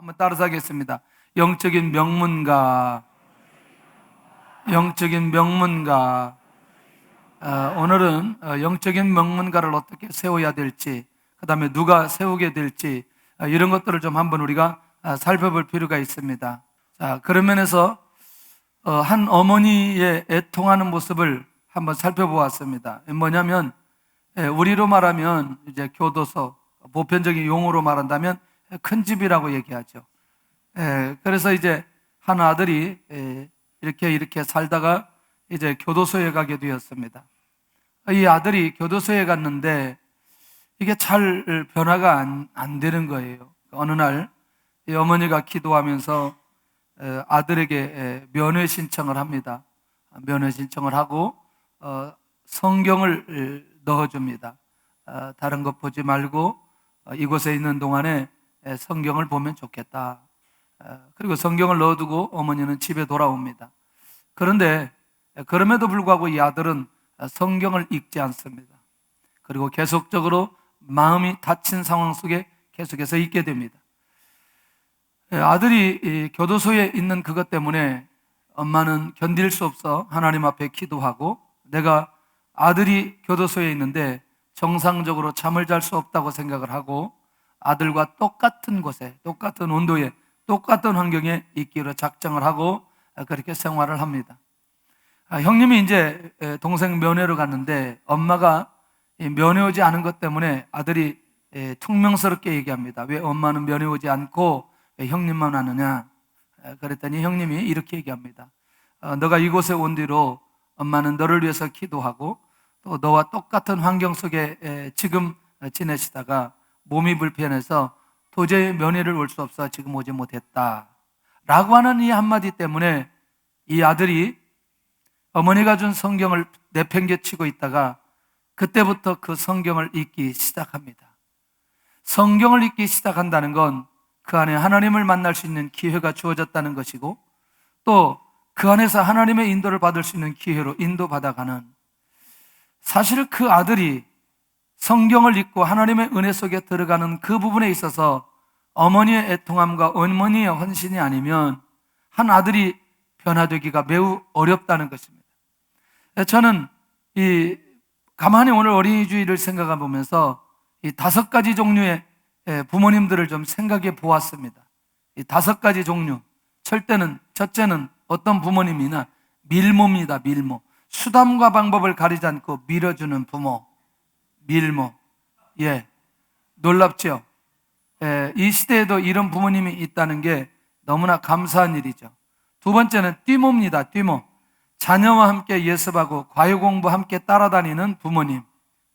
한번 따라서 하겠습니다. 영적인 명문가, 영적인 명문가. 오늘은 영적인 명문가를 어떻게 세워야 될지, 그 다음에 누가 세우게 될지, 이런 것들을 좀 한번 우리가 살펴볼 필요가 있습니다. 자, 그런 면에서 한 어머니의 애통하는 모습을 한번 살펴보았습니다. 뭐냐면 우리로 말하면 이제 교도소, 보편적인 용어로 말한다면 큰 집이라고 얘기하죠. 그래서 이제 한 아들이 이렇게 살다가 이제 교도소에 가게 되었습니다. 이 아들이 교도소에 갔는데 이게 잘 변화가 안 되는 거예요. 어느 날 이 어머니가 기도하면서 아들에게 면회 신청을 합니다. 면회 신청을 하고 성경을 넣어줍니다. 다른 것 보지 말고 이곳에 있는 동안에 성경을 보면 좋겠다. 그리고 성경을 넣어두고 어머니는 집에 돌아옵니다. 그런데 그럼에도 불구하고 이 아들은 성경을 읽지 않습니다. 그리고 계속적으로 마음이 닫힌 상황 속에 계속해서 있게 됩니다. 아들이 교도소에 있는 그것 때문에 엄마는 견딜 수 없어 하나님 앞에 기도하고, 내가 아들이 교도소에 있는데 정상적으로 잠을 잘 수 없다고 생각을 하고 아들과 똑같은 곳에, 똑같은 온도에, 똑같은 환경에 있기로 작정을 하고 그렇게 생활을 합니다. 형님이 이제 동생 면회로 갔는데 엄마가 면회 오지 않은 것 때문에 아들이 퉁명스럽게 얘기합니다. 왜 엄마는 면회 오지 않고 왜 형님만 왔느냐? 그랬더니 형님이 이렇게 얘기합니다. 너가 이곳에 온 뒤로 엄마는 너를 위해서 기도하고 또 너와 똑같은 환경 속에 지금 지내시다가 몸이 불편해서 도저히 면회를 올 수 없어 지금 오지 못했다 라고 하는 이 한마디 때문에 이 아들이 어머니가 준 성경을 내팽개치고 있다가 그때부터 그 성경을 읽기 시작합니다. 성경을 읽기 시작한다는 건 그 안에 하나님을 만날 수 있는 기회가 주어졌다는 것이고, 또 그 안에서 하나님의 인도를 받을 수 있는 기회로 인도받아가는, 사실 그 아들이 성경을 읽고 하나님의 은혜 속에 들어가는 그 부분에 있어서 어머니의 애통함과 어머니의 헌신이 아니면 한 아들이 변화되기가 매우 어렵다는 것입니다. 저는 가만히 오늘 어린이 주일을 생각해 보면서 이 5가지 종류의 부모님들을 좀 생각해 보았습니다. 이 5가지 종류. 첫째는 어떤 부모님이나 밀모입니다. 밀모. 수단과 방법을 가리지 않고 밀어주는 부모. 밀모. 놀랍죠? 이 시대에도 이런 부모님이 있다는 게 너무나 감사한 일이죠. 두 번째는 띠모입니다. 띠모. 자녀와 함께 예습하고 과외 공부 함께 따라다니는 부모님.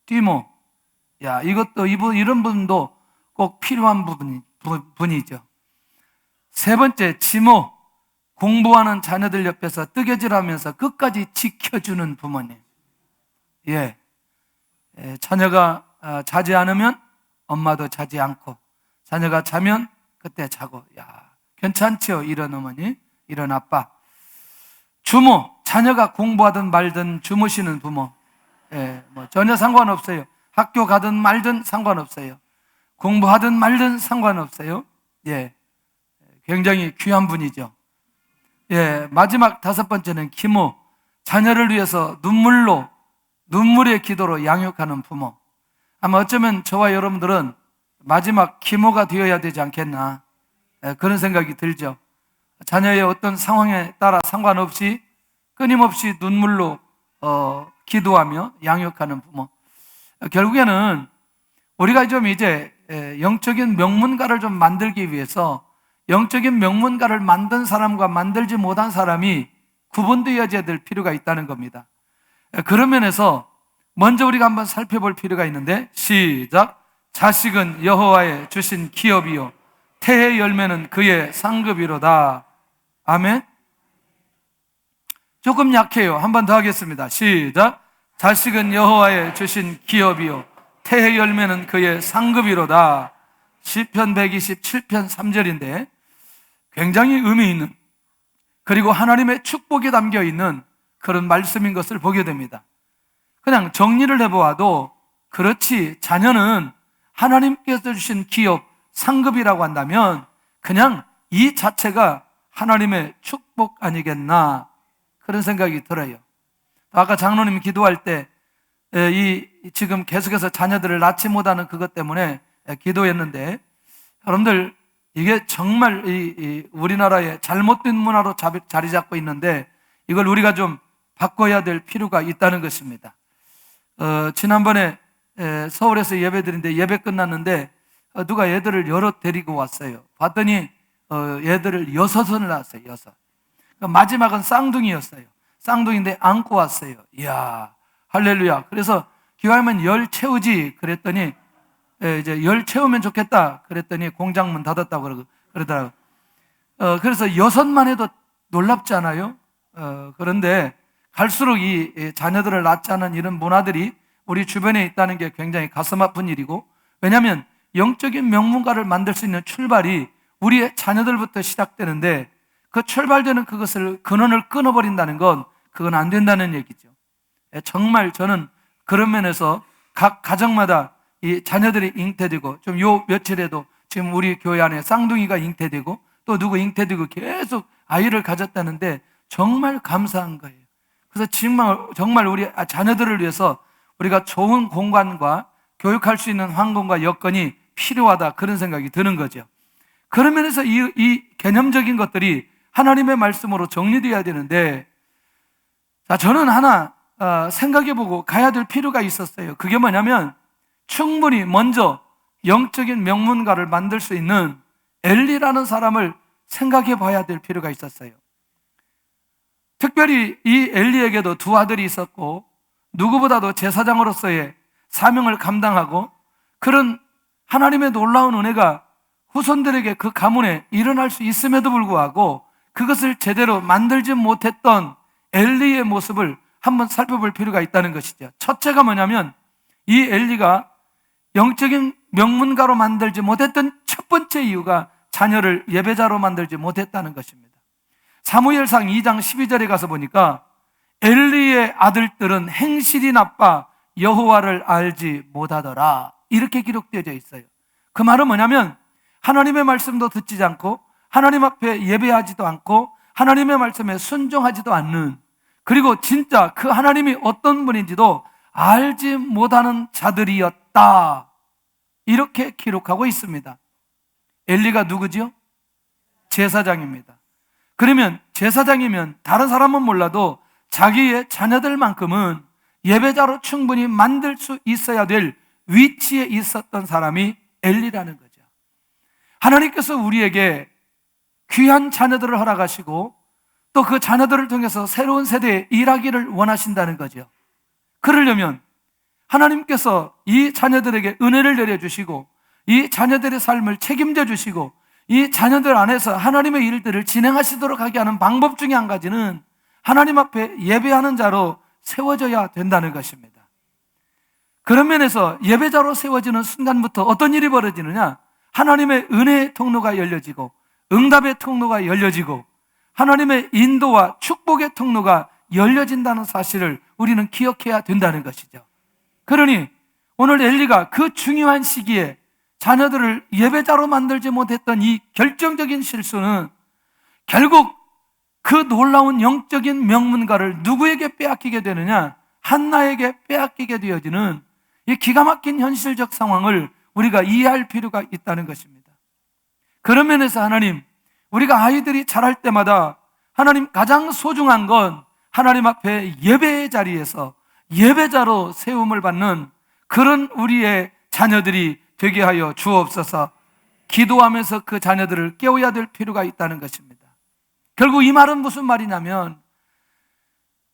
띠모. 이것도 이런 분도 꼭 필요한 분이죠. 세 번째, 지모. 공부하는 자녀들 옆에서 뜨개질하면서 끝까지 지켜주는 부모님. 자녀가 자지 않으면 엄마도 자지 않고, 자녀가 자면 그때 자고. 괜찮죠? 이런 어머니, 이런 아빠. 주모. 자녀가 공부하든 말든 주무시는 부모. 전혀 상관없어요. 학교 가든 말든 상관없어요. 공부하든 말든 상관없어요. 굉장히 귀한 분이죠. 마지막 5번째는 기모. 자녀를 위해서 눈물의 기도로 양육하는 부모. 아마 어쩌면 저와 여러분들은 마지막 기모가 되어야 되지 않겠나, 그런 생각이 들죠. 자녀의 어떤 상황에 따라 상관없이 끊임없이 눈물로 기도하며 양육하는 부모. 결국에는 우리가 좀 이제 영적인 명문가를 좀 만들기 위해서 영적인 명문가를 만든 사람과 만들지 못한 사람이 구분되어져야 될 필요가 있다는 겁니다. 그런 면에서 먼저 우리가 한번 살펴볼 필요가 있는데, 시작. 자식은 여호와의 주신 기업이요 태의 열매는 그의 상급이로다. 아멘. 조금 약해요. 한 번 더 하겠습니다. 시작. 자식은 여호와의 주신 기업이요 태의 열매는 그의 상급이로다. 시편 127편 3절인데 굉장히 의미 있는, 그리고 하나님의 축복이 담겨 있는 그런 말씀인 것을 보게 됩니다. 그냥 정리를 해보아도 그렇지, 자녀는 하나님께서 주신 기업, 상급이라고 한다면 그냥 이 자체가 하나님의 축복 아니겠나, 그런 생각이 들어요. 아까 장로님 기도할 때 지금 계속해서 자녀들을 낳지 못하는 그것 때문에 기도했는데, 여러분들 이게 정말 우리나라의 잘못된 문화로 자리 잡고 있는데 이걸 우리가 좀 바꿔야 될 필요가 있다는 것입니다. 지난번에 서울에서 예배 드린데 예배 끝났는데 누가 애들을 여럿 데리고 왔어요. 봤더니 애들을 6을 낳았어요. 6. 그러니까 마지막은 쌍둥이였어요. 쌍둥이인데 안고 왔어요. 이야, 할렐루야. 그래서 기왕이면 10 채우지 그랬더니 이제 10 채우면 좋겠다 그랬더니 공장문 닫았다고 그러더라고요. 그래서 6만 해도 놀랍지 않아요? 그런데 갈수록 이 자녀들을 낳지 않은 이런 문화들이 우리 주변에 있다는 게 굉장히 가슴 아픈 일이고, 왜냐하면 영적인 명문가를 만들 수 있는 출발이 우리의 자녀들부터 시작되는데 그 출발되는 그것을 근원을 끊어버린다는 건 그건 안 된다는 얘기죠. 정말 저는 그런 면에서 각 가정마다 이 자녀들이 잉태되고, 좀 요 며칠에도 지금 우리 교회 안에 쌍둥이가 잉태되고 또 누구 잉태되고 계속 아이를 가졌다는데 정말 감사한 거예요. 그래서 정말 우리 자녀들을 위해서 우리가 좋은 공간과 교육할 수 있는 환경과 여건이 필요하다, 그런 생각이 드는 거죠. 그런 면에서 이 개념적인 것들이 하나님의 말씀으로 정리되어야 되는데, 저는 하나 생각해보고 가야 될 필요가 있었어요. 그게 뭐냐면 충분히 먼저 영적인 명문가를 만들 수 있는 엘리라는 사람을 생각해 봐야 될 필요가 있었어요. 특별히 이 엘리에게도 2 아들이 있었고 누구보다도 제사장으로서의 사명을 감당하고 그런 하나님의 놀라운 은혜가 후손들에게 그 가문에 일어날 수 있음에도 불구하고 그것을 제대로 만들지 못했던 엘리의 모습을 한번 살펴볼 필요가 있다는 것이죠. 첫째가 뭐냐면 이 엘리가 영적인 명문가로 만들지 못했던 첫 번째 이유가 자녀를 예배자로 만들지 못했다는 것입니다. 사무엘상 2장 12절에 가서 보니까 엘리의 아들들은 행실이 나빠 여호와를 알지 못하더라, 이렇게 기록되어져 있어요. 그 말은 뭐냐면 하나님의 말씀도 듣지 않고 하나님 앞에 예배하지도 않고 하나님의 말씀에 순종하지도 않는, 그리고 진짜 그 하나님이 어떤 분인지도 알지 못하는 자들이었다, 이렇게 기록하고 있습니다. 엘리가 누구지요? 제사장입니다. 그러면 제사장이면 다른 사람은 몰라도 자기의 자녀들만큼은 예배자로 충분히 만들 수 있어야 될 위치에 있었던 사람이 엘리라는 거죠. 하나님께서 우리에게 귀한 자녀들을 허락하시고 또 그 자녀들을 통해서 새로운 세대에 일하기를 원하신다는 거죠. 그러려면 하나님께서 이 자녀들에게 은혜를 내려주시고 이 자녀들의 삶을 책임져 주시고 이 자녀들 안에서 하나님의 일들을 진행하시도록 하게 하는 방법 중에 한 가지는 하나님 앞에 예배하는 자로 세워져야 된다는 것입니다. 그런 면에서 예배자로 세워지는 순간부터 어떤 일이 벌어지느냐, 하나님의 은혜의 통로가 열려지고 응답의 통로가 열려지고 하나님의 인도와 축복의 통로가 열려진다는 사실을 우리는 기억해야 된다는 것이죠. 그러니 오늘 엘리가 그 중요한 시기에 자녀들을 예배자로 만들지 못했던 이 결정적인 실수는 결국 그 놀라운 영적인 명문가를 누구에게 빼앗기게 되느냐, 한나에게 빼앗기게 되어지는 이 기가 막힌 현실적 상황을 우리가 이해할 필요가 있다는 것입니다. 그런 면에서 하나님, 우리가 아이들이 자랄 때마다 하나님 가장 소중한 건 하나님 앞에 예배의 자리에서 예배자로 세움을 받는 그런 우리의 자녀들이 되게 하여 주옵소서. 기도하면서 그 자녀들을 깨워야 될 필요가 있다는 것입니다. 결국 이 말은 무슨 말이냐면,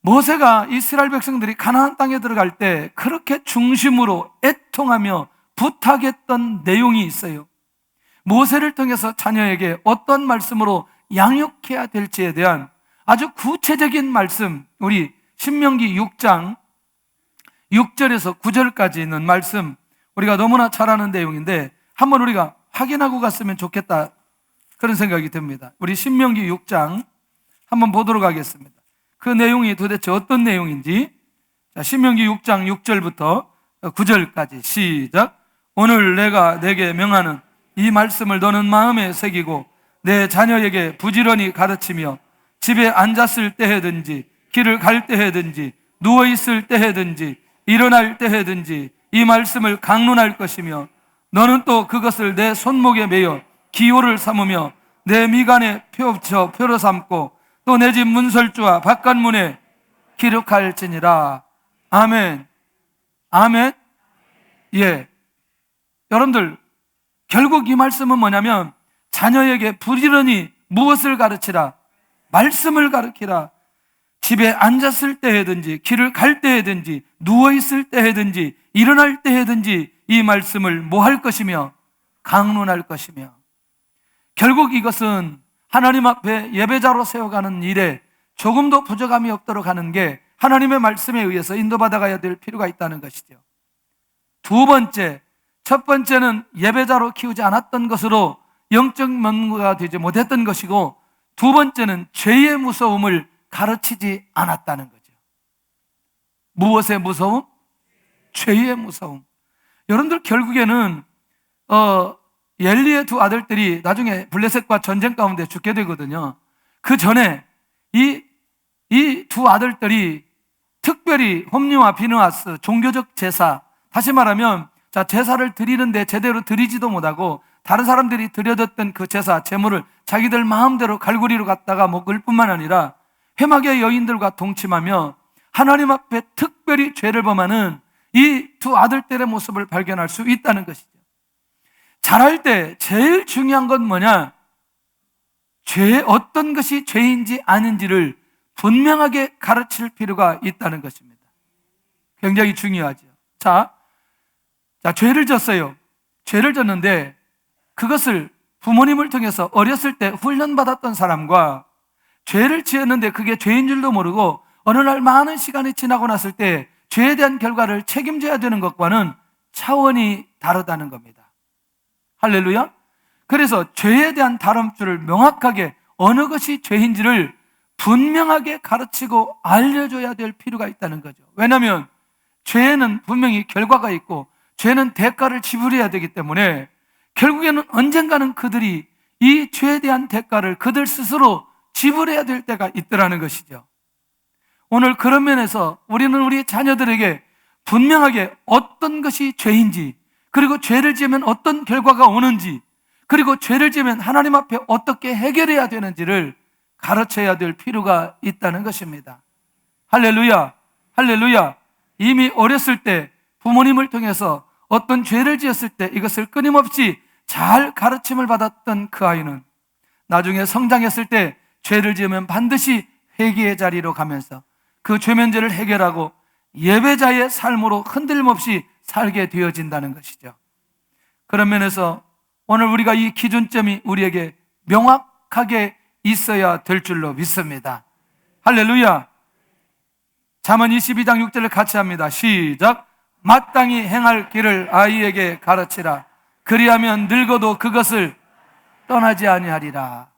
모세가 이스라엘 백성들이 가나안 땅에 들어갈 때 그렇게 중심으로 애통하며 부탁했던 내용이 있어요. 모세를 통해서 자녀에게 어떤 말씀으로 양육해야 될지에 대한 아주 구체적인 말씀, 우리 신명기 6장 6절에서 9절까지 있는 말씀, 우리가 너무나 잘 아는 내용인데 한번 우리가 확인하고 갔으면 좋겠다, 그런 생각이 듭니다. 우리 신명기 6장 한번 보도록 하겠습니다. 그 내용이 도대체 어떤 내용인지. 신명기 6장 6절부터 9절까지 시작. 오늘 내가 내게 명하는 이 말씀을 너는 마음에 새기고 내 자녀에게 부지런히 가르치며 집에 앉았을 때에든지 길을 갈 때에든지 누워있을 때에든지 일어날 때에든지 이 말씀을 강론할 것이며 너는 또 그것을 내 손목에 매여 기호를 삼으며 내 미간에 표로 삼고 또 내 집 문설주와 바깥문에 기록할지니라. 아멘. 아멘. 예. 여러분들, 결국 이 말씀은 뭐냐면 자녀에게 부지런히 무엇을 가르치라? 말씀을 가르치라. 집에 앉았을 때에든지 길을 갈 때에든지 누워있을 때에든지 일어날 때에든지 이 말씀을 뭐 할 것이며 강론할 것이며, 결국 이것은 하나님 앞에 예배자로 세워가는 일에 조금도 부족함이 없도록 하는 게 하나님의 말씀에 의해서 인도받아가야 될 필요가 있다는 것이죠. 두 번째, 첫 번째는 예배자로 키우지 않았던 것으로 영적門徒가 되지 못했던 것이고, 두 번째는 죄의 무서움을 가르치지 않았다는 거죠. 무엇의 무서움? 죄의 무서움. 여러분들, 결국에는 엘리의 두 아들들이 나중에 블레셋과 전쟁 가운데 죽게 되거든요. 그 전에 이 두 아들들이 특별히 홈리와 비느하스 종교적 제사, 다시 말하면 제사를 드리는데 제대로 드리지도 못하고 다른 사람들이 드려졌던 그 제사, 제물을 자기들 마음대로 갈고리로 갖다가 먹을 뿐만 아니라 회막의 여인들과 동침하며 하나님 앞에 특별히 죄를 범하는 이 두 아들들의 모습을 발견할 수 있다는 것이죠. 자랄 때 제일 중요한 건 뭐냐? 어떤 것이 죄인지 아닌지를 분명하게 가르칠 필요가 있다는 것입니다. 굉장히 중요하죠. 자, 죄를 졌어요. 죄를 졌는데 그것을 부모님을 통해서 어렸을 때 훈련받았던 사람과 죄를 지었는데 그게 죄인 줄도 모르고 어느 날 많은 시간이 지나고 났을 때 죄에 대한 결과를 책임져야 되는 것과는 차원이 다르다는 겁니다. 할렐루야. 그래서 죄에 대한 다름줄을 명확하게 어느 것이 죄인지를 분명하게 가르치고 알려줘야 될 필요가 있다는 거죠. 왜냐하면 죄에는 분명히 결과가 있고 죄는 대가를 지불해야 되기 때문에 결국에는 언젠가는 그들이 이 죄에 대한 대가를 그들 스스로 지불해야 될 때가 있더라는 것이죠. 오늘 그런 면에서 우리는 우리 자녀들에게 분명하게 어떤 것이 죄인지, 그리고 죄를 지으면 어떤 결과가 오는지, 그리고 죄를 지으면 하나님 앞에 어떻게 해결해야 되는지를 가르쳐야 될 필요가 있다는 것입니다. 할렐루야, 할렐루야. 이미 어렸을 때 부모님을 통해서 어떤 죄를 지었을 때 이것을 끊임없이 잘 가르침을 받았던 그 아이는 나중에 성장했을 때 죄를 지으면 반드시 회개의 자리로 가면서 그 죄면제를 해결하고 예배자의 삶으로 흔들림 없이 살게 되어진다는 것이죠. 그런 면에서 오늘 우리가 이 기준점이 우리에게 명확하게 있어야 될 줄로 믿습니다. 할렐루야. 잠언 22장 6절을 같이 합니다. 시작. 마땅히 행할 길을 아이에게 가르치라. 그리하면 늙어도 그것을 떠나지 아니하리라.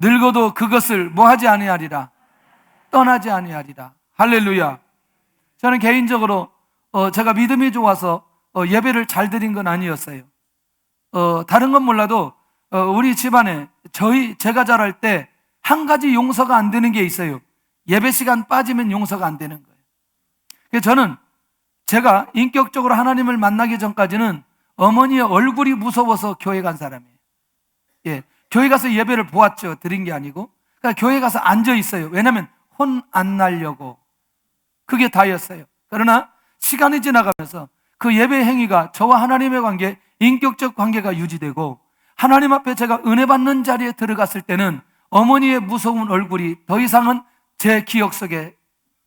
늙어도 그것을 뭐하지 아니하리라. 떠나지 아니하리라. 할렐루야. 저는 개인적으로 제가 믿음이 좋아서 예배를 잘 드린 건 아니었어요. 다른 건 몰라도 우리 집안에 제가 자랄 때 한 가지 용서가 안 되는 게 있어요. 예배 시간 빠지면 용서가 안 되는 거예요. 그래서 저는 제가 인격적으로 하나님을 만나기 전까지는 어머니의 얼굴이 무서워서 교회 간 사람이에요. 예, 교회 가서 예배를 보았죠. 드린 게 아니고. 그러니까 교회 가서 앉아 있어요. 왜냐하면 혼 안 나려고. 그게 다였어요. 그러나 시간이 지나가면서 그 예배 행위가 저와 하나님의 관계, 인격적 관계가 유지되고 하나님 앞에 제가 은혜 받는 자리에 들어갔을 때는 어머니의 무서운 얼굴이 더 이상은 제 기억 속에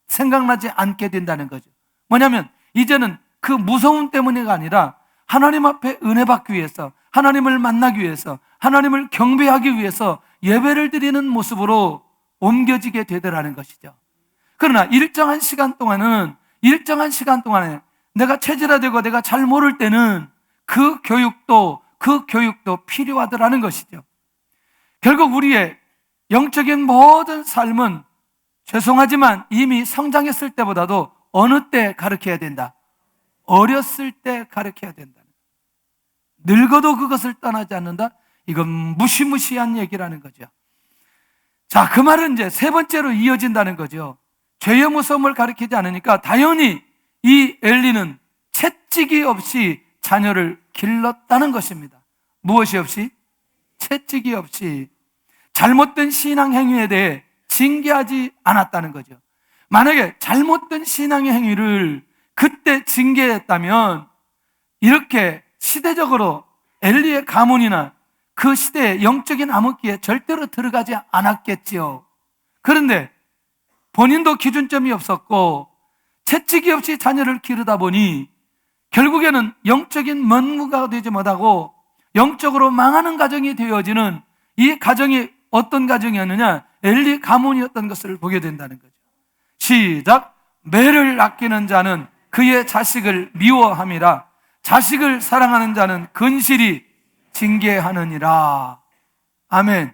생각나지 않게 된다는 거죠. 뭐냐면 이제는 그 무서움 때문이가 아니라 하나님 앞에 은혜 받기 위해서, 하나님을 만나기 위해서, 하나님을 경배하기 위해서 예배를 드리는 모습으로 옮겨지게 되더라는 것이죠. 그러나 일정한 시간 동안에 내가 체질화되고 내가 잘 모를 때는 그 교육도 필요하더라는 것이죠. 결국 우리의 영적인 모든 삶은 죄송하지만 이미 성장했을 때보다도 어느 때 가르쳐야 된다? 어렸을 때 가르쳐야 된다. 늙어도 그것을 떠나지 않는다? 이건 무시무시한 얘기라는 거죠. 자, 그 말은 이제 세 번째로 이어진다는 거죠. 죄의 무서움을 가리키지 않으니까 당연히 이 엘리는 채찍이 없이 자녀를 길렀다는 것입니다. 무엇이 없이? 채찍이 없이. 잘못된 신앙 행위에 대해 징계하지 않았다는 거죠. 만약에 잘못된 신앙의 행위를 그때 징계했다면 이렇게 시대적으로 엘리의 가문이나 그 시대의 영적인 암흑기에 절대로 들어가지 않았겠지요. 그런데 본인도 기준점이 없었고 채찍이 없이 자녀를 기르다 보니 결국에는 영적인 먼무가 되지 못하고 영적으로 망하는 가정이 되어지는 이 가정이 어떤 가정이었느냐? 엘리 가문이었던 것을 보게 된다는 거죠. 시작. 매를 아끼는 자는 그의 자식을 미워함이라. 자식을 사랑하는 자는 근실이 징계하느니라. 아멘.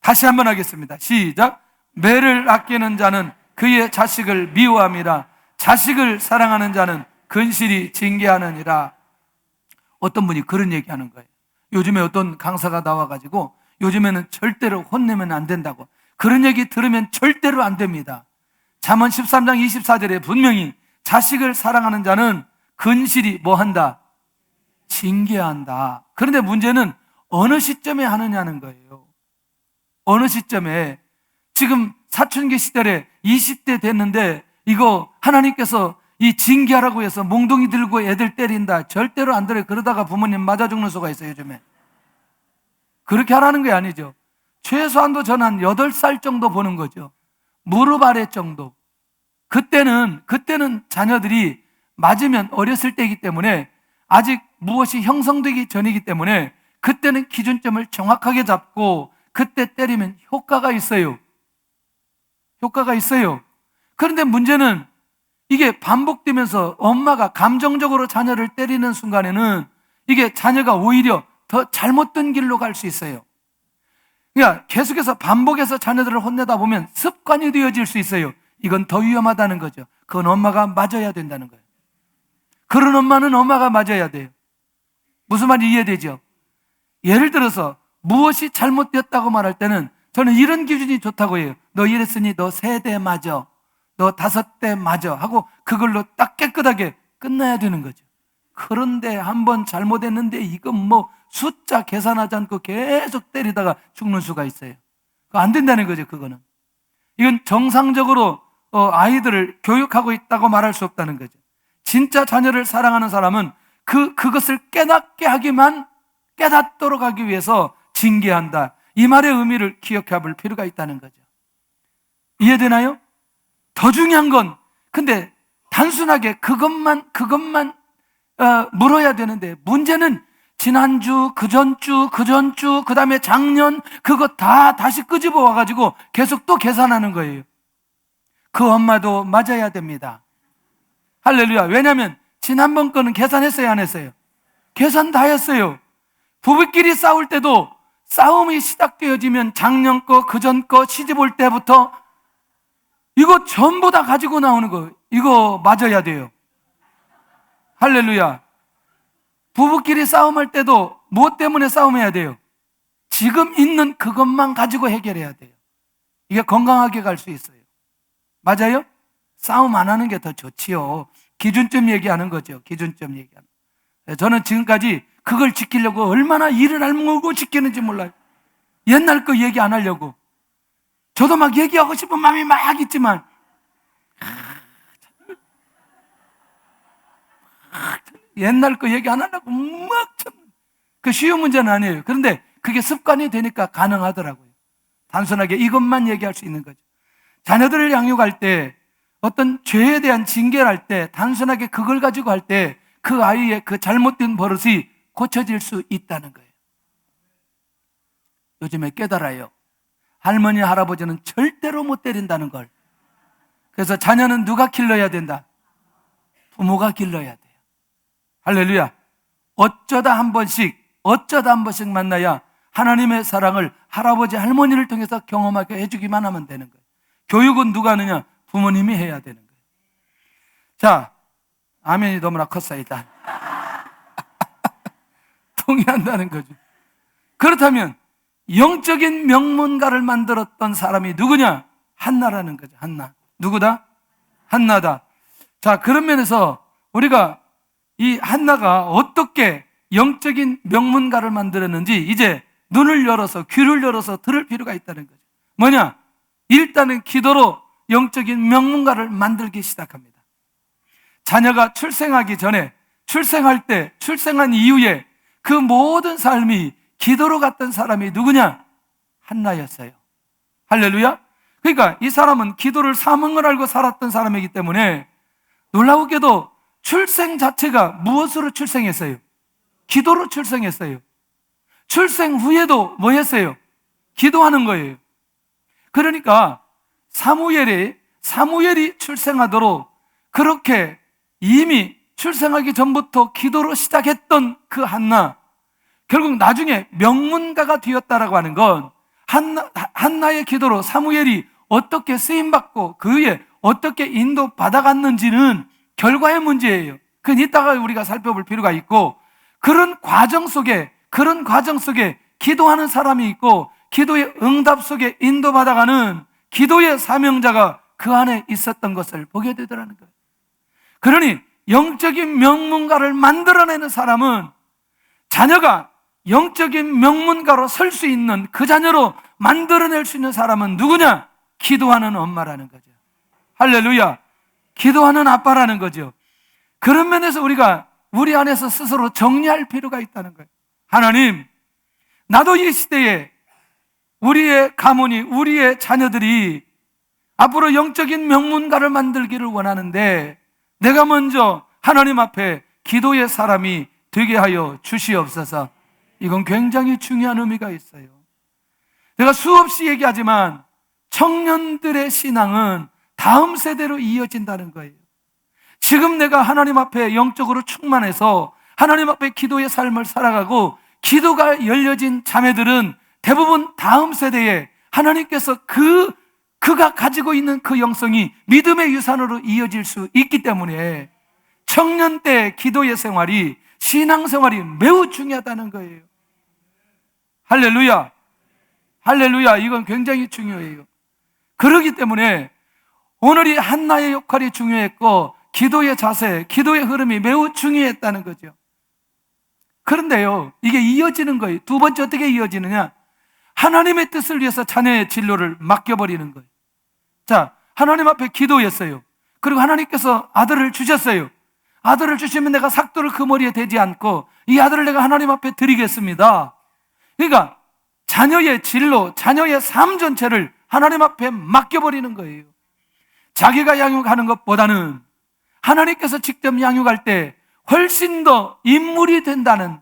다시 한번 하겠습니다. 시작. 매를 아끼는 자는 그의 자식을 미워함이라. 자식을 사랑하는 자는 근실이 징계하느니라. 어떤 분이 그런 얘기하는 거예요. 요즘에 어떤 강사가 나와가지고 요즘에는 절대로 혼내면 안 된다고. 그런 얘기 들으면 절대로 안 됩니다. 잠언 13장 24절에 분명히 자식을 사랑하는 자는 근실이 뭐 한다? 징계한다. 그런데 문제는 어느 시점에 하느냐는 거예요. 어느 시점에. 지금 사춘기 시절에 20대 됐는데 이거 하나님께서 이 징계하라고 해서 몽둥이 들고 애들 때린다. 절대로 안 들어요. 그러다가 부모님 맞아 죽는 수가 있어요, 요즘에. 그렇게 하라는 게 아니죠. 최소한도 저는 한 8살 정도 보는 거죠. 무릎 아래 정도. 그때는 자녀들이 맞으면 어렸을 때이기 때문에 아직 무엇이 형성되기 전이기 때문에 그때는 기준점을 정확하게 잡고 그때 때리면 효과가 있어요. 효과가 있어요. 그런데 문제는 이게 반복되면서 엄마가 감정적으로 자녀를 때리는 순간에는 이게 자녀가 오히려 더 잘못된 길로 갈 수 있어요. 그러니까 계속해서 반복해서 자녀들을 혼내다 보면 습관이 되어질 수 있어요. 이건 더 위험하다는 거죠. 그건 엄마가 맞아야 된다는 거예요. 그런 엄마는 엄마가 맞아야 돼요. 무슨 말인지 이해되죠? 예를 들어서 무엇이 잘못되었다고 말할 때는 저는 이런 기준이 좋다고 해요. 너 이랬으니 너 3대 맞아. 너 5대 맞아. 하고 그걸로 딱 깨끗하게 끝나야 되는 거죠. 그런데 한번 잘못했는데 이건 뭐 숫자 계산하지 않고 계속 때리다가 죽는 수가 있어요. 그거 안 된다는 거죠, 그거는. 이건 정상적으로 아이들을 교육하고 있다고 말할 수 없다는 거죠. 진짜 자녀를 사랑하는 사람은 그것을 깨닫도록 하기 위해서 징계한다. 이 말의 의미를 기억해 볼 필요가 있다는 거죠. 이해되나요? 더 중요한 건 근데 단순하게 그것만 물어야 되는데 문제는 지난주, 그 전주, 그 다음에 작년 그거 다 다시 끄집어 와가지고 계속 또 계산하는 거예요. 그 엄마도 맞아야 됩니다. 할렐루야. 왜냐하면 지난번 거는 계산했어요, 안 했어요? 계산 다 했어요. 부부끼리 싸울 때도 싸움이 시작되어지면 작년 거, 그 전 거 시집 올 때부터 이거 전부 다 가지고 나오는 거. 이거 맞아야 돼요. 할렐루야. 부부끼리 싸움할 때도 무엇 때문에 싸움해야 돼요? 지금 있는 그것만 가지고 해결해야 돼요. 이게 건강하게 갈 수 있어요. 맞아요? 싸움 안 하는 게 더 좋지요. 기준점 얘기하는 거죠. 기준점 얘기하는. 저는 지금까지 그걸 지키려고 얼마나 이를 알고 지키는지 몰라요. 옛날 거 얘기 안 하려고. 저도 막 얘기하고 싶은 마음이 막 있지만 옛날 거 얘기 안 하려고 그 쉬운 문제는 아니에요. 그런데 그게 습관이 되니까 가능하더라고요. 단순하게 이것만 얘기할 수 있는 거죠. 자녀들을 양육할 때 어떤 죄에 대한 징계를 할 때 단순하게 그걸 가지고 할 때 그 아이의 그 잘못된 버릇이 고쳐질 수 있다는 거예요. 요즘에 깨달아요. 할머니, 할아버지는 절대로 못 때린다는 걸. 그래서 자녀는 누가 길러야 된다? 부모가 길러야 돼요. 할렐루야. 어쩌다 한 번씩 만나야 하나님의 사랑을 할아버지, 할머니를 통해서 경험하게 해주기만 하면 되는 거예요. 교육은 누가 하느냐? 부모님이 해야 되는 거예요. 자, 아멘이 너무나 컸사이다. 동의한다는 거죠. 그렇다면 영적인 명문가를 만들었던 사람이 누구냐? 한나라는 거죠. 한나. 누구다? 한나다. 자, 그런 면에서 우리가 이 한나가 어떻게 영적인 명문가를 만들었는지 이제 눈을 열어서 귀를 열어서 들을 필요가 있다는 거죠. 뭐냐? 일단은 기도로 영적인 명문가를 만들기 시작합니다. 자녀가 출생하기 전에, 출생할 때, 출생한 이후에 그 모든 삶이 기도로 갔던 사람이 누구냐? 한나였어요. 할렐루야. 그러니까 이 사람은 기도를 사명을 알고 살았던 사람이기 때문에 놀라우게도 출생 자체가 무엇으로 출생했어요? 기도로 출생했어요. 출생 후에도 뭐 했어요? 기도하는 거예요. 그러니까 사무엘이 출생하도록 그렇게 이미 출생하기 전부터 기도로 시작했던 그 한나, 결국 나중에 명문가가 되었다라고 하는 건 한나의 기도로 사무엘이 어떻게 쓰임받고 그 위에 어떻게 인도받아갔는지는 결과의 문제예요. 그건 이따가 우리가 살펴볼 필요가 있고, 그런 과정 속에 기도하는 사람이 있고 기도의 응답 속에 인도받아가는 기도의 사명자가 그 안에 있었던 것을 보게 되더라는 거예요. 그러니 영적인 명문가를 만들어내는 사람은 자녀가 영적인 명문가로 설 수 있는 그 자녀로 만들어낼 수 있는 사람은 누구냐? 기도하는 엄마라는 거죠. 할렐루야. 기도하는 아빠라는 거죠. 그런 면에서 우리가 우리 안에서 스스로 정리할 필요가 있다는 거예요. 하나님, 나도 이 시대에 우리의 가문이, 우리의 자녀들이 앞으로 영적인 명문가를 만들기를 원하는데 내가 먼저 하나님 앞에 기도의 사람이 되게 하여 주시옵소서. 이건 굉장히 중요한 의미가 있어요. 내가 수없이 얘기하지만 청년들의 신앙은 다음 세대로 이어진다는 거예요. 지금 내가 하나님 앞에 영적으로 충만해서 하나님 앞에 기도의 삶을 살아가고 기도가 열려진 자매들은 대부분 다음 세대에 하나님께서 그가 가지고 있는 그 영성이 믿음의 유산으로 이어질 수 있기 때문에 청년 때 기도의 생활이, 신앙생활이 매우 중요하다는 거예요. 할렐루야. 할렐루야. 이건 굉장히 중요해요. 그렇기 때문에 오늘이 한나의 역할이 중요했고 기도의 자세, 기도의 흐름이 매우 중요했다는 거죠. 그런데요, 이게 이어지는 거예요. 두 번째 어떻게 이어지느냐? 하나님의 뜻을 위해서 자녀의 진로를 맡겨버리는 거예요. 자, 하나님 앞에 기도했어요. 그리고 하나님께서 아들을 주셨어요. 아들을 주시면 내가 삭도를 그 머리에 대지 않고 이 아들을 내가 하나님 앞에 드리겠습니다. 그러니까 자녀의 진로, 자녀의 삶 전체를 하나님 앞에 맡겨버리는 거예요. 자기가 양육하는 것보다는 하나님께서 직접 양육할 때 훨씬 더 인물이 된다는,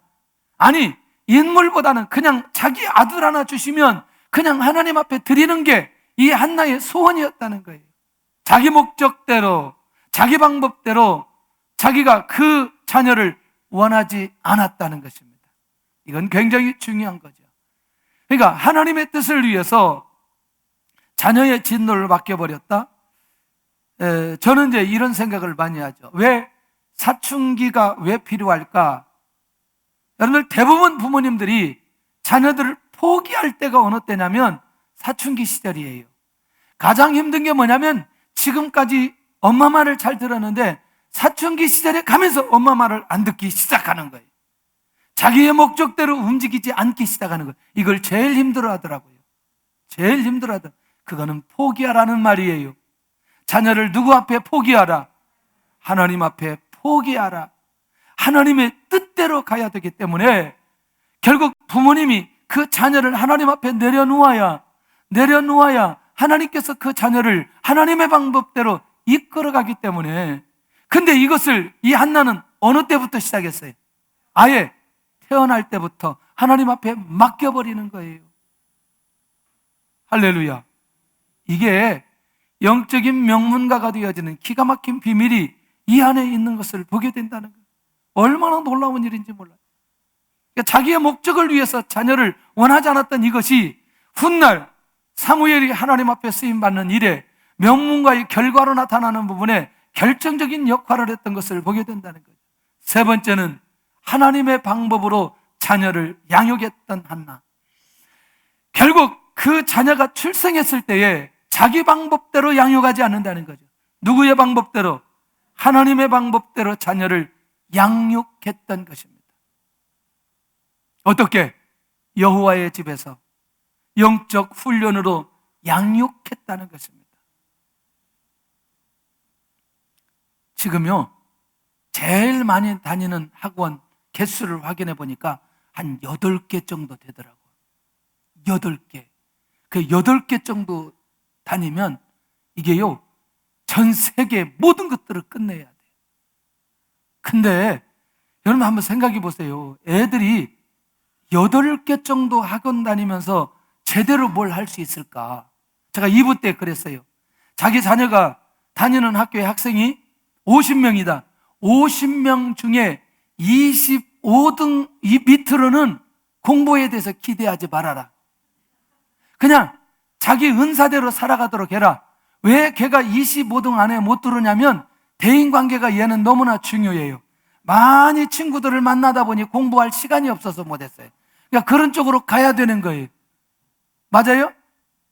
아니 인물보다는 그냥 자기 아들 하나 주시면 그냥 하나님 앞에 드리는 게 이 한나의 소원이었다는 거예요. 자기 목적대로, 자기 방법대로 자기가 그 자녀를 원하지 않았다는 것입니다. 이건 굉장히 중요한 거죠. 그러니까 하나님의 뜻을 위해서 자녀의 진로를 맡겨버렸다? 저는 이제 이런 생각을 많이 하죠. 왜 사춘기가 왜 필요할까? 여러분들 대부분 부모님들이 자녀들을 포기할 때가 어느 때냐면 사춘기 시절이에요. 가장 힘든 게 뭐냐면 지금까지 엄마 말을 잘 들었는데 사춘기 시절에 가면서 엄마 말을 안 듣기 시작하는 거예요. 자기의 목적대로 움직이지 않기 시작하는 거예요. 이걸 제일 힘들어 하더라고요. 제일 힘들어 하더라고요. 그거는 포기하라는 말이에요. 자녀를 누구 앞에 포기하라? 하나님 앞에 포기하라. 하나님의 뜻대로 가야 되기 때문에 결국 부모님이 그 자녀를 하나님 앞에 내려놓아야 하나님께서 그 자녀를 하나님의 방법대로 이끌어가기 때문에. 근데 이것을 이 한나는 어느 때부터 시작했어요? 아예 태어날 때부터 하나님 앞에 맡겨버리는 거예요. 할렐루야. 이게 영적인 명문가가 되어지는 기가 막힌 비밀이 이 안에 있는 것을 보게 된다는 거예요. 얼마나 놀라운 일인지 몰라요. 그러니까 자기의 목적을 위해서 자녀를 원하지 않았던 이것이 훗날 사무엘이 하나님 앞에 쓰임받는 일에 명문가의 결과로 나타나는 부분에 결정적인 역할을 했던 것을 보게 된다는 거죠. 세 번째는 하나님의 방법으로 자녀를 양육했던 한나. 결국 그 자녀가 출생했을 때에 자기 방법대로 양육하지 않는다는 거죠. 누구의 방법대로? 하나님의 방법대로 자녀를 양육했던 것입니다. 어떻게? 여호와의 집에서 영적 훈련으로 양육했다는 것입니다. 지금요, 제일 많이 다니는 학원 개수를 확인해 보니까 한 8개 정도 되더라고요. 8개. 그 8개 정도 다니면 이게요, 전 세계 모든 것들을 끝내야 돼요. 근데 여러분 한번 생각해 보세요. 애들이 8개 정도 학원 다니면서 제대로 뭘 할 수 있을까? 제가 2부 때 그랬어요. 자기 자녀가 다니는 학교의 학생이 50명이다. 50명 중에 25등 이 밑으로는 공부에 대해서 기대하지 말아라. 그냥 자기 은사대로 살아가도록 해라. 왜 걔가 25등 안에 못 들어오냐면 대인관계가 얘는 너무나 중요해요. 많이 친구들을 만나다 보니 공부할 시간이 없어서 못했어요. 그러니까 그런 쪽으로 가야 되는 거예요. 맞아요?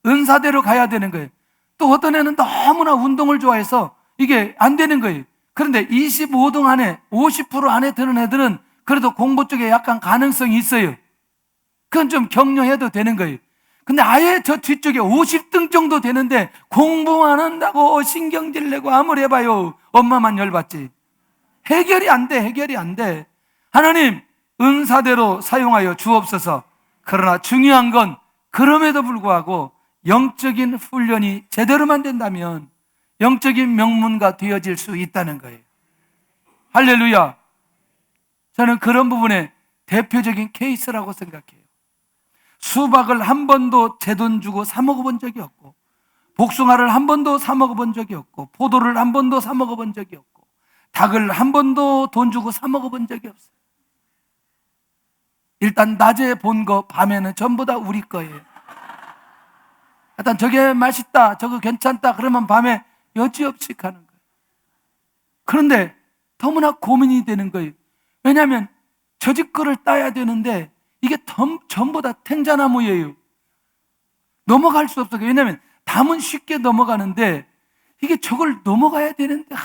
은사대로 가야 되는 거예요. 또 어떤 애는 너무나 운동을 좋아해서 이게 안 되는 거예요. 그런데 25등 안에 50% 안에 드는 애들은 그래도 공부 쪽에 약간 가능성이 있어요. 그건 좀 격려해도 되는 거예요. 근데 아예 저 뒤쪽에 50등 정도 되는데 공부만 한다고 신경질 내고 아무리 해봐요. 엄마만 열받지. 해결이 안 돼. 해결이 안 돼. 하나님, 은사대로 사용하여 주옵소서. 그러나 중요한 건 그럼에도 불구하고 영적인 훈련이 제대로만 된다면 영적인 명문가 되어질 수 있다는 거예요. 할렐루야. 저는 그런 부분에 대표적인 케이스라고 생각해요. 수박을 한 번도 제 돈 주고 사 먹어본 적이 없고, 복숭아를 한 번도 사 먹어본 적이 없고, 포도를 한 번도 사 먹어본 적이 없고, 닭을 한 번도 돈 주고 사 먹어본 적이 없어요. 일단 낮에 본 거 밤에는 전부 다 우리 거예요. 일단 저게 맛있다, 저거 괜찮다 그러면 밤에 여지없이 가는 거예요. 그런데 너무나 고민이 되는 거예요. 왜냐하면 저 집 거를 따야 되는데 이게 전부 다 텐자나무예요. 넘어갈 수 없어요. 왜냐하면 담은 쉽게 넘어가는데 이게 저걸 넘어가야 되는데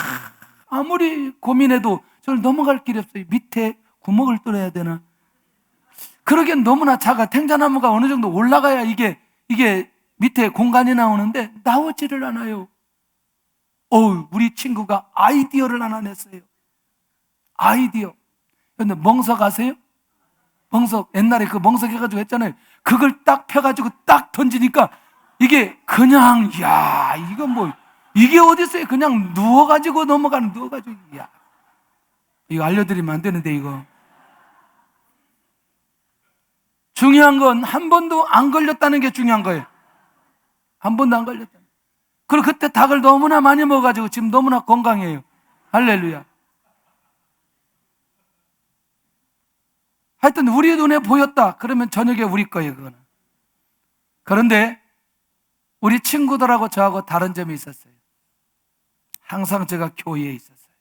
아무리 고민해도 저걸 넘어갈 길이 없어요. 밑에 구멍을 뚫어야 되나? 그러기엔 너무나 작아. 텐자나무가 어느 정도 올라가야 이게 밑에 공간이 나오는데 나오지를 않아요. 우리 친구가 아이디어를 하나 냈어요. 아이디어. 근데 멍석 아세요? 멍석, 옛날에 그 멍석 해가지고 했잖아요. 그걸 딱 펴가지고 딱 던지니까 이게 그냥, 이게 어딨어요? 그냥 누워가지고 넘어가는, 누워가지고, 이거 알려드리면 안 되는데, 이거. 중요한 건 한 번도 안 걸렸다는 게 중요한 거예요. 한 번도 안 걸렸다. 그리고 그때 닭을 너무나 많이 먹어가지고 지금 너무나 건강해요. 할렐루야. 하여튼 우리 눈에 보였다. 그러면 저녁에 우리 거예요, 그거는. 그런데 우리 친구들하고 저하고 다른 점이 있었어요. 항상 제가 교회에 있었어요.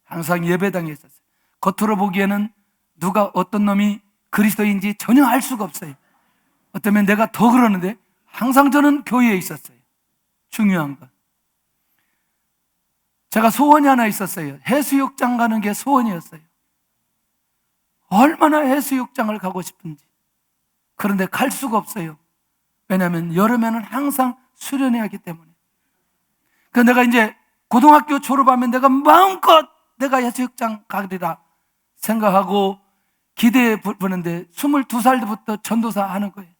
항상 예배당에 있었어요. 겉으로 보기에는 누가 어떤 놈이 그리스도인지 전혀 알 수가 없어요. 어쩌면 내가 더 그러는데 항상 저는 교회에 있었어요. 중요한 건. 제가 소원이 하나 있었어요. 해수욕장 가는 게 소원이었어요. 얼마나 해수욕장을 가고 싶은지. 그런데 갈 수가 없어요. 왜냐하면 여름에는 항상 수련해야 하기 때문에. 그래서 내가 이제 고등학교 졸업하면 내가 마음껏 내가 해수욕장 가리라 생각하고 기대해 보는데 22살 때부터 전도사 하는 거예요.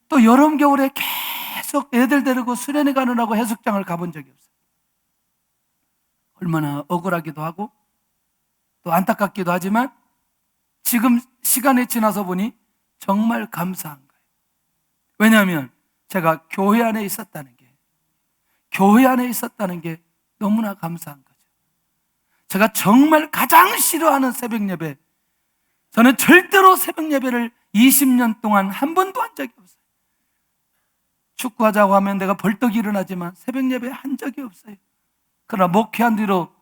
또 여름 겨울에 계속 애들 데리고 수련회 가느라고 해수욕장을 가본 적이 없어요. 얼마나 억울하기도 하고 또 안타깝기도 하지만 지금 시간이 지나서 보니 정말 감사한 거예요. 왜냐하면 제가 교회 안에 있었다는 게 너무나 감사한 거죠. 제가 정말 가장 싫어하는 새벽 예배, 저는 절대로 새벽 예배를 20년 동안 한 번도 한 적이 없어요. 축구하자고 하면 내가 벌떡 일어나지만 새벽 예배 한 적이 없어요. 그러나 목회한 뒤로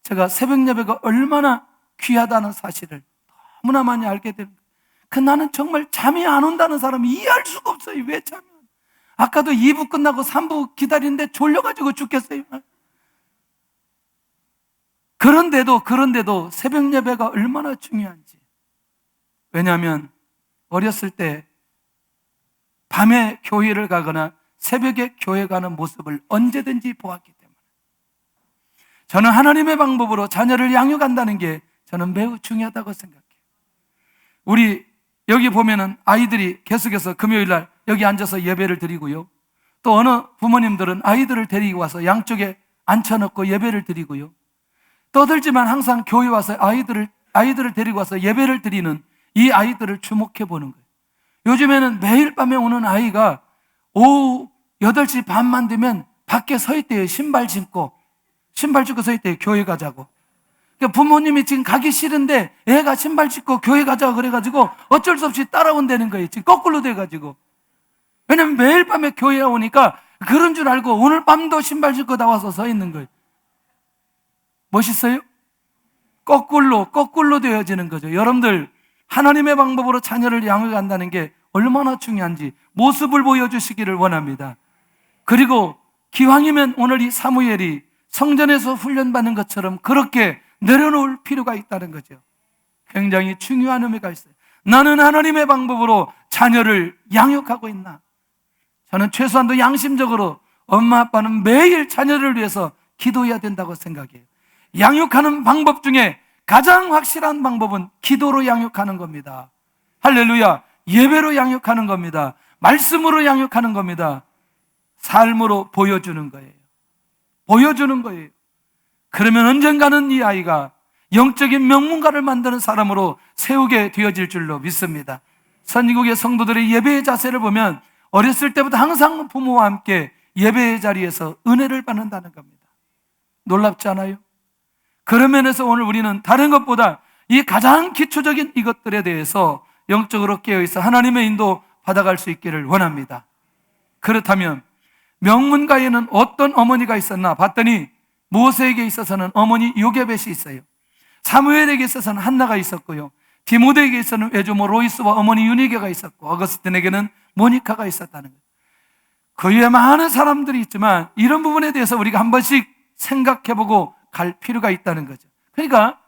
제가 새벽 예배가 얼마나 귀하다는 사실을 너무나 많이 알게 됩니다. 나는 정말 잠이 안 온다는 사람이 이해할 수가 없어요. 왜 잠이 안 와? 아까도 2부 끝나고 3부 기다리는데 졸려가지고 죽겠어요. 그런데도 새벽 예배가 얼마나 중요한지. 왜냐하면 어렸을 때 밤에 교회를 가거나 새벽에 교회 가는 모습을 언제든지 보았기 때문에 저는 하나님의 방법으로 자녀를 양육한다는 게 저는 매우 중요하다고 생각해요. 우리 여기 보면은 아이들이 계속해서 금요일 날 여기 앉아서 예배를 드리고요. 또 어느 부모님들은 아이들을 데리고 와서 양쪽에 앉혀놓고 예배를 드리고요. 떠들지만 항상 교회 와서 아이들을 데리고 와서 예배를 드리는 이 아이들을 주목해 보는 거예요. 요즘에는 매일 밤에 오는 아이가 오후 8시 반만 되면 밖에 서 있대요. 신발 신고 서 있대요. 교회 가자고. 그러니까 부모님이 지금 가기 싫은데 애가 신발 신고 교회 가자고 그래가지고 어쩔 수 없이 따라온다는 거예요. 지금 거꾸로 돼가지고. 왜냐면 매일 밤에 교회에 오니까 그런 줄 알고 오늘 밤도 신발 신고 나와서 서 있는 거예요. 멋있어요? 거꾸로 되어지는 거죠. 여러분들, 하나님의 방법으로 자녀를 양육한다는 게 얼마나 중요한지 모습을 보여주시기를 원합니다. 그리고 기왕이면 오늘 이 사무엘이 성전에서 훈련받는 것처럼 그렇게 내려놓을 필요가 있다는 거죠. 굉장히 중요한 의미가 있어요. 나는 하나님의 방법으로 자녀를 양육하고 있나? 저는 최소한도 양심적으로 엄마 아빠는 매일 자녀를 위해서 기도해야 된다고 생각해요. 양육하는 방법 중에 가장 확실한 방법은 기도로 양육하는 겁니다. 할렐루야. 예배로 양육하는 겁니다. 말씀으로 양육하는 겁니다. 삶으로 보여주는 거예요. 그러면 언젠가는 이 아이가 영적인 명문가를 만드는 사람으로 세우게 되어질 줄로 믿습니다. 선진국의 성도들의 예배의 자세를 보면 어렸을 때부터 항상 부모와 함께 예배의 자리에서 은혜를 받는다는 겁니다. 놀랍지 않아요? 그런 면에서 오늘 우리는 다른 것보다 이 가장 기초적인 이것들에 대해서 영적으로 깨어있어 하나님의 인도 받아갈 수 있기를 원합니다. 그렇다면 명문가에는 어떤 어머니가 있었나 봤더니 모세에게 있어서는 어머니 요게벳이 있어요. 사무엘에게 있어서는 한나가 있었고요. 디모데에게 있어서는 외조모 로이스와 어머니 유니게가 있었고 어거스틴에게는 모니카가 있었다는 거예요. 그 위에 많은 사람들이 있지만 이런 부분에 대해서 우리가 한 번씩 생각해보고 갈 필요가 있다는 거죠. 그러니까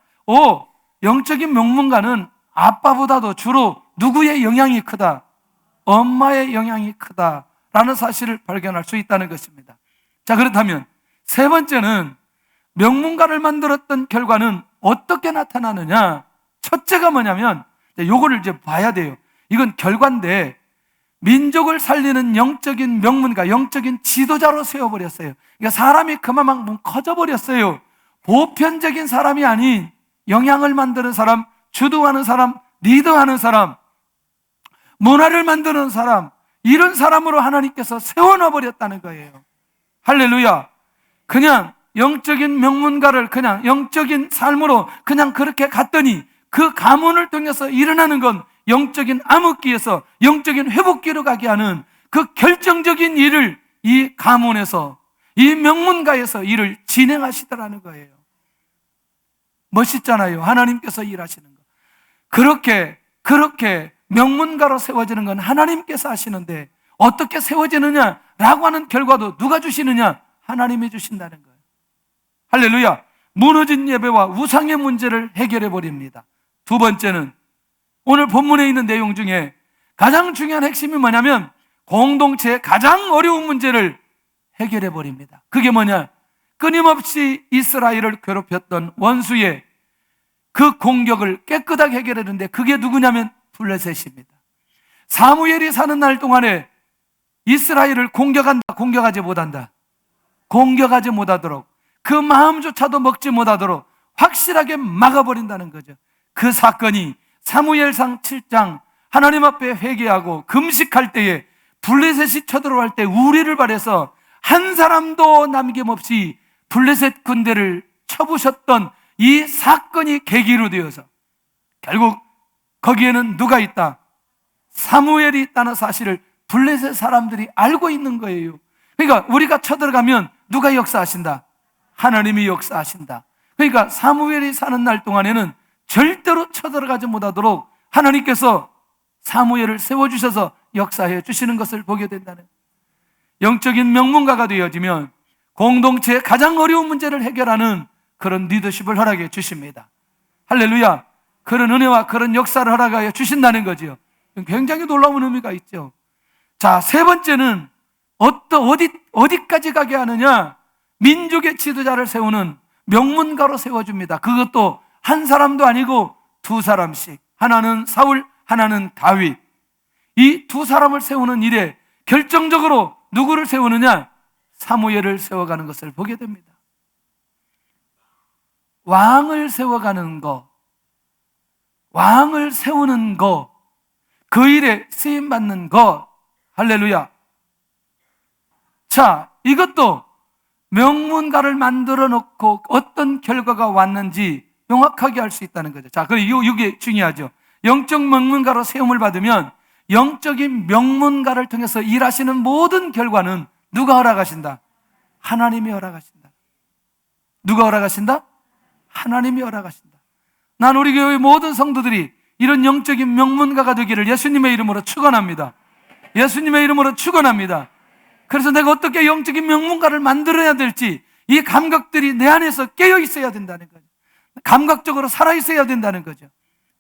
영적인 명문가는 아빠보다도 주로 누구의 영향이 크다? 엄마의 영향이 크다라는 사실을 발견할 수 있다는 것입니다. 자, 그렇다면 세 번째는 명문가를 만들었던 결과는 어떻게 나타나느냐? 첫째가 뭐냐면 요거를 이제 봐야 돼요. 이건 결과인데 민족을 살리는 영적인 명문가, 영적인 지도자로 세워버렸어요. 그러니까 사람이 그만큼 커져버렸어요. 보편적인 사람이 아닌 영향을 만드는 사람, 주도하는 사람, 리더하는 사람, 문화를 만드는 사람, 이런 사람으로 하나님께서 세워놔버렸다는 거예요. 할렐루야. 그냥 영적인 명문가를 그냥 영적인 삶으로 그냥 그렇게 갔더니 그 가문을 통해서 일어나는 건 영적인 암흑기에서 영적인 회복기로 가게 하는 그 결정적인 일을 이 가문에서, 이 명문가에서 일을 진행하시더라는 거예요. 멋있잖아요. 하나님께서 일하시는 거. 그렇게 명문가로 세워지는 건 하나님께서 하시는데 어떻게 세워지느냐라고 하는 결과도 누가 주시느냐? 하나님이 주신다는 거예요. 할렐루야. 무너진 예배와 우상의 문제를 해결해 버립니다. 두 번째는 오늘 본문에 있는 내용 중에 가장 중요한 핵심이 뭐냐면 공동체의 가장 어려운 문제를 해결해 버립니다. 그게 뭐냐? 끊임없이 이스라엘을 괴롭혔던 원수의 그 공격을 깨끗하게 해결했는데 그게 누구냐면 블레셋입니다. 사무엘이 사는 날 동안에 이스라엘을 공격한다, 공격하지 못한다. 공격하지 못하도록, 그 마음조차도 먹지 못하도록 확실하게 막아버린다는 거죠. 그 사건이 사무엘상 7장 하나님 앞에 회개하고 금식할 때에 블레셋이 쳐들어갈 때 우리를 발해서 한 사람도 남김없이 블레셋 군대를 쳐부셨던 이 사건이 계기로 되어서 결국 거기에는 누가 있다? 사무엘이 있다는 사실을 블레셋 사람들이 알고 있는 거예요. 그러니까 우리가 쳐들어가면 누가 역사하신다? 하나님이 역사하신다. 그러니까 사무엘이 사는 날 동안에는 절대로 쳐들어가지 못하도록 하나님께서 사무엘을 세워주셔서 역사해 주시는 것을 보게 된다는, 영적인 명문가가 되어지면 공동체의 가장 어려운 문제를 해결하는 그런 리더십을 허락해 주십니다. 할렐루야. 그런 은혜와 그런 역사를 허락하여 주신다는 거죠. 굉장히 놀라운 의미가 있죠. 자, 세 번째는 어디까지 가게 하느냐? 민족의 지도자를 세우는 명문가로 세워줍니다. 그것도 한 사람도 아니고 두 사람씩. 하나는 사울, 하나는 다윗. 이 두 사람을 세우는 일에 결정적으로 누구를 세우느냐? 사무엘을 세워가는 것을 보게 됩니다. 왕을 세워가는 거, 왕을 세우는 거, 그 일에 쓰임받는 것. 할렐루야. 자, 이것도 명문가를 만들어 놓고 어떤 결과가 왔는지 명확하게 알 수 있다는 거죠. 자, 그리고 이게 중요하죠. 영적 명문가로 세움을 받으면 영적인 명문가를 통해서 일하시는 모든 결과는 누가 허락하신다? 하나님이 허락하신다. 누가 허락하신다? 하나님이 허락하신다. 난 우리 교회 모든 성도들이 이런 영적인 명문가가 되기를 예수님의 이름으로 축원합니다. 예수님의 이름으로 축원합니다. 그래서 내가 어떻게 영적인 명문가를 만들어야 될지 이 감각들이 내 안에서 깨어 있어야 된다는 거죠. 감각적으로 살아 있어야 된다는 거죠.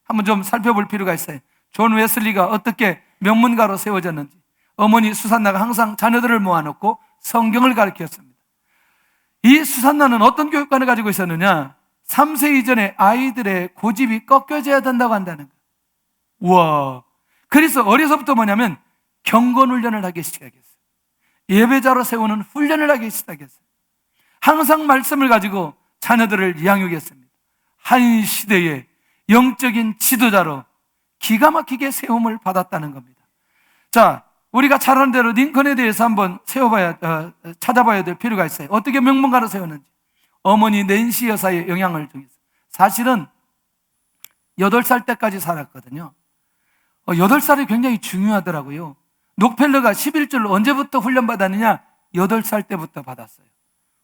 한번 좀 살펴볼 필요가 있어요. 존 웨슬리가 어떻게 명문가로 세워졌는지. 어머니 수산나가 항상 자녀들을 모아놓고 성경을 가르쳤습니다. 이 수산나는 어떤 교육관을 가지고 있었느냐? 3세 이전에 아이들의 고집이 꺾여져야 된다고 한다는 거예요. 우와. 그래서 어려서부터 뭐냐면 경건훈련을 하기 시작했어요. 예배자로 세우는 훈련을 하기 시작했어요. 항상 말씀을 가지고 자녀들을 양육했습니다. 한 시대의 영적인 지도자로 기가 막히게 세움을 받았다는 겁니다. 자, 우리가 잘 아는 대로 링컨에 대해서 한번 찾아봐야 될 필요가 있어요. 어떻게 명문가로 세웠는지. 어머니 낸시 여사의 영향을 통해서. 사실은 8살 때까지 살았거든요. 8살이 굉장히 중요하더라고요. 록펠러가 11절로 언제부터 훈련받았느냐? 8살 때부터 받았어요.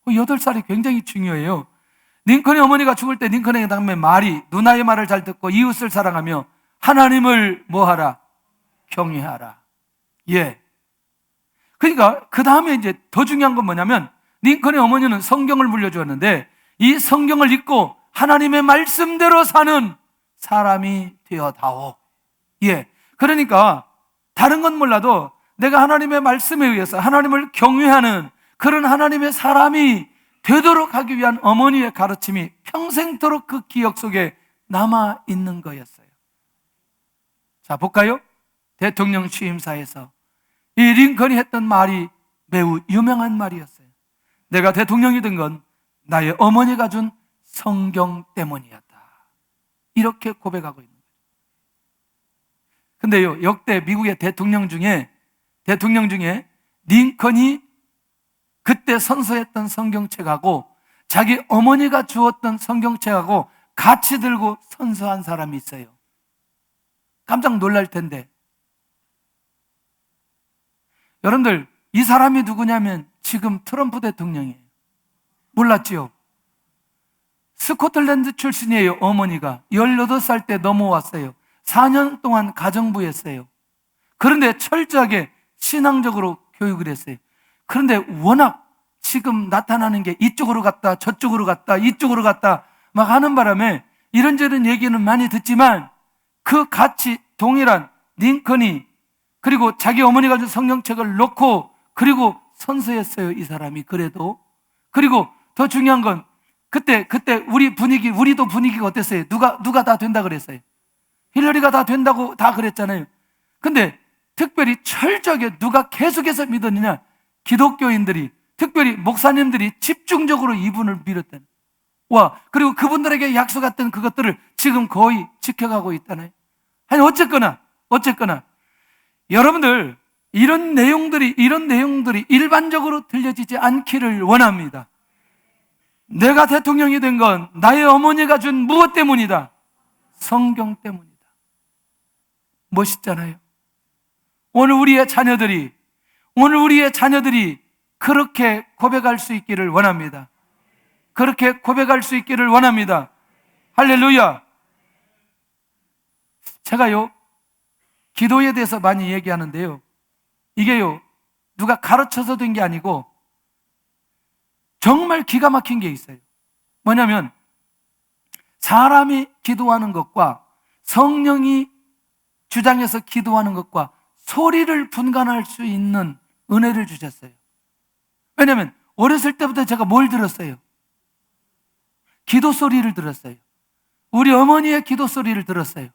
8살이 굉장히 중요해요. 링컨의 어머니가 죽을 때 링컨의 다음에 말이 누나의 말을 잘 듣고 이웃을 사랑하며 하나님을 뭐하라? 경외하라. 예. 그러니까 그 다음에 이제 더 중요한 건 뭐냐면 링컨의 어머니는 성경을 물려주었는데 이 성경을 읽고 하나님의 말씀대로 사는 사람이 되어다오. 예. 그러니까 다른 건 몰라도 내가 하나님의 말씀에 의해서 하나님을 경외하는 그런 하나님의 사람이 되도록 하기 위한 어머니의 가르침이 평생토록 그 기억 속에 남아있는 거였어요. 자, 볼까요? 대통령 취임사에서 이 링컨이 했던 말이 매우 유명한 말이었어요. 내가 대통령이 된 건 나의 어머니가 준 성경 때문이었다. 이렇게 고백하고 있는 거예요. 근데요, 역대 미국의 대통령 중에 링컨이 그때 선서했던 성경책하고 자기 어머니가 주었던 성경책하고 같이 들고 선서한 사람이 있어요. 깜짝 놀랄 텐데. 여러분들, 이 사람이 누구냐면 지금 트럼프 대통령이에요. 몰랐지요? 스코틀랜드 출신이에요. 어머니가 18살 때 넘어왔어요. 4년 동안 가정부였어요. 그런데 철저하게 신앙적으로 교육을 했어요. 그런데 워낙 지금 나타나는 게 이쪽으로 갔다 저쪽으로 갔다 이쪽으로 갔다 막 하는 바람에 이런저런 얘기는 많이 듣지만 그 같이 동일한 링컨이 그리고 자기 어머니가 준 성경책을 놓고 그리고 선서했어요. 이 사람이. 그래도 그리고 더 중요한 건 그때 우리도 분위기가 어땠어요? 누가 다 된다 그랬어요? 힐러리가 다 된다고 다 그랬잖아요. 근데 특별히 철저하게 누가 계속해서 믿었느냐? 기독교인들이, 특별히 목사님들이 집중적으로 이분을 믿었다는. 와, 그리고 그분들에게 약속했던 그것들을 지금 거의 지켜가고 있다네. 아니, 어쨌거나 여러분들 이런 내용들이 일반적으로 들려지지 않기를 원합니다. 내가 대통령이 된 건 나의 어머니가 준 무엇 때문이다? 성경 때문이다. 멋있잖아요. 오늘 우리의 자녀들이 그렇게 고백할 수 있기를 원합니다. 그렇게 고백할 수 있기를 원합니다. 할렐루야. 제가요, 기도에 대해서 많이 얘기하는데요, 이게요, 누가 가르쳐서 된 게 아니고 정말 기가 막힌 게 있어요. 뭐냐면 사람이 기도하는 것과 성령이 주장해서 기도하는 것과 소리를 분간할 수 있는 은혜를 주셨어요. 왜냐하면 어렸을 때부터 제가 뭘 들었어요? 기도 소리를 들었어요. 우리 어머니의 기도 소리를 들었어요.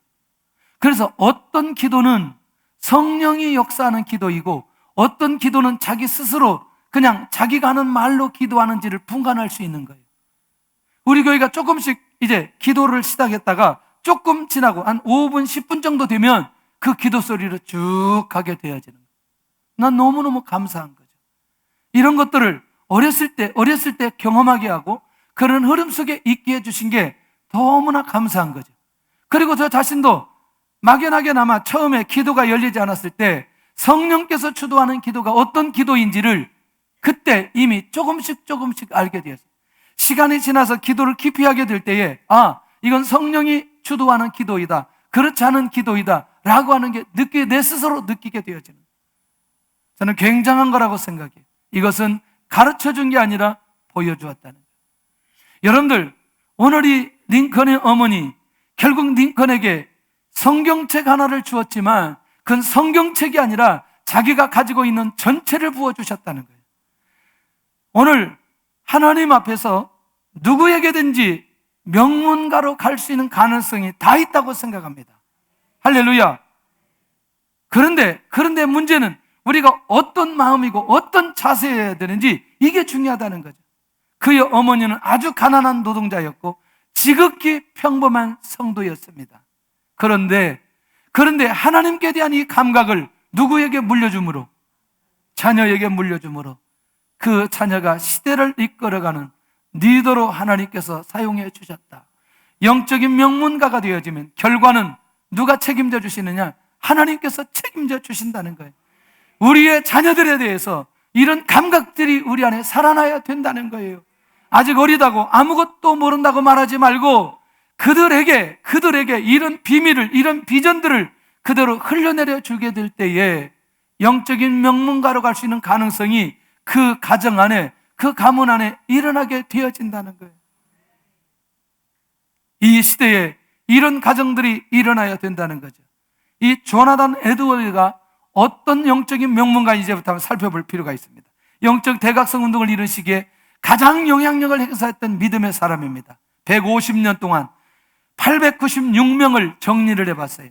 그래서 어떤 기도는 성령이 역사하는 기도이고 어떤 기도는 자기 스스로 그냥 자기가 하는 말로 기도하는지를 분간할 수 있는 거예요. 우리 교회가 조금씩 이제 기도를 시작했다가 조금 지나고 한 5분, 10분 정도 되면 그 기도 소리로 쭉 가게 되어지는 거예요. 난 너무너무 감사한 거죠. 이런 것들을 어렸을 때 경험하게 하고 그런 흐름 속에 있게 해주신 게 너무나 감사한 거죠. 그리고 저 자신도 막연하게나마 처음에 기도가 열리지 않았을 때 성령께서 주도하는 기도가 어떤 기도인지를 그때 이미 조금씩 알게 되었어요. 시간이 지나서 기도를 깊이 하게 될 때에 이건 성령이 주도하는 기도이다, 그렇지 않은 기도이다 라고 하는 게 내 스스로 느끼게 되어지는 거예요. 저는 굉장한 거라고 생각해요. 이것은 가르쳐 준 게 아니라 보여주었다는 거예요. 여러분들, 오늘 이 링컨의 어머니, 결국 링컨에게 성경책 하나를 주었지만 그건 성경책이 아니라 자기가 가지고 있는 전체를 부어주셨다는 거예요. 오늘 하나님 앞에서 누구에게든지 명문가로 갈 수 있는 가능성이 다 있다고 생각합니다. 할렐루야. 그런데 문제는 우리가 어떤 마음이고 어떤 자세여야 되는지, 이게 중요하다는 거죠. 그의 어머니는 아주 가난한 노동자였고 지극히 평범한 성도였습니다. 그런데 하나님께 대한 이 감각을 누구에게 물려줌으로? 자녀에게 물려줌으로 그 자녀가 시대를 이끌어가는 리더로 하나님께서 사용해 주셨다. 영적인 명문가가 되어지면 결과는 누가 책임져 주시느냐? 하나님께서 책임져 주신다는 거예요. 우리의 자녀들에 대해서 이런 감각들이 우리 안에 살아나야 된다는 거예요. 아직 어리다고 아무것도 모른다고 말하지 말고 그들에게 이런 비밀을, 이런 비전들을 그대로 흘려내려 주게 될 때에 영적인 명문가로 갈 수 있는 가능성이 그 가정 안에, 그 가문 안에 일어나게 되어진다는 거예요. 이 시대에 이런 가정들이 일어나야 된다는 거죠. 이 조나단 에드워드가 어떤 영적인 명문가인지부터 한번 살펴볼 필요가 있습니다. 영적 대각성 운동을 이룬 시기에 가장 영향력을 행사했던 믿음의 사람입니다. 150년 동안 896명을 정리를 해봤어요.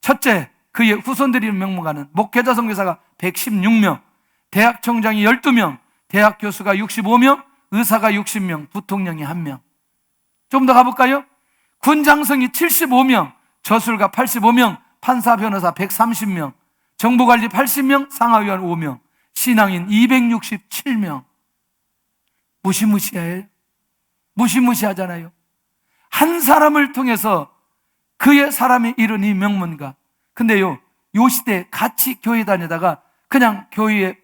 첫째, 그의 후손들이 명문가는 목회자 선교사가 116명, 대학 총장이 12명, 대학 교수가 65명, 의사가 60명, 부통령이 1명. 좀 더 가볼까요? 군장성이 75명, 저술가 85명, 판사 변호사 130명, 정보관리 80명, 상하위원 5명, 신앙인 267명. 무시무시해요. 무시무시하잖아요. 한 사람을 통해서 그의 사람이 이룬 이 명문가. 근데요, 요 시대에 같이 교회 다니다가 그냥 교회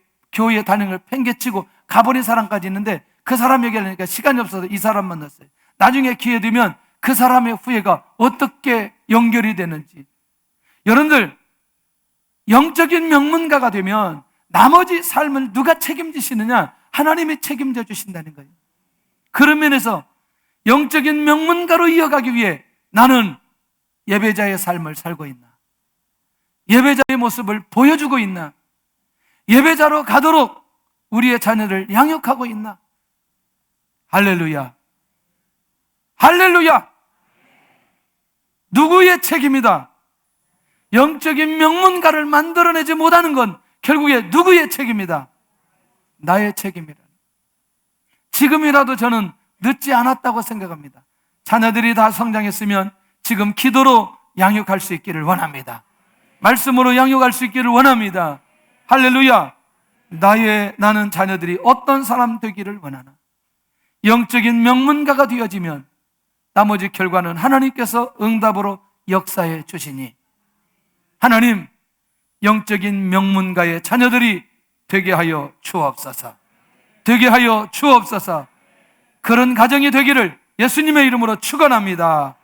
다니는 걸 팽개치고 가버린 사람까지 있는데 그 사람 얘기하려니까 시간이 없어서 이 사람 만났어요. 나중에 기회 되면 그 사람의 후예가 어떻게 연결이 되는지. 여러분들, 영적인 명문가가 되면 나머지 삶을 누가 책임지시느냐? 하나님이 책임져 주신다는 거예요. 그런 면에서 영적인 명문가로 이어가기 위해 나는 예배자의 삶을 살고 있나? 예배자의 모습을 보여주고 있나? 예배자로 가도록 우리의 자녀를 양육하고 있나? 할렐루야. 할렐루야. 누구의 책임이다? 영적인 명문가를 만들어내지 못하는 건 결국에 누구의 책임이다? 나의 책임이라. 지금이라도 저는 늦지 않았다고 생각합니다. 자녀들이 다 성장했으면 지금 기도로 양육할 수 있기를 원합니다. 말씀으로 양육할 수 있기를 원합니다. 할렐루야. 나는 자녀들이 어떤 사람 되기를 원하나? 영적인 명문가가 되어지면 나머지 결과는 하나님께서 응답으로 역사해 주시니, 하나님, 영적인 명문가의 자녀들이 되게 하여 주옵소서. 되게 하여 주옵소서. 그런 가정이 되기를 예수님의 이름으로 축원합니다.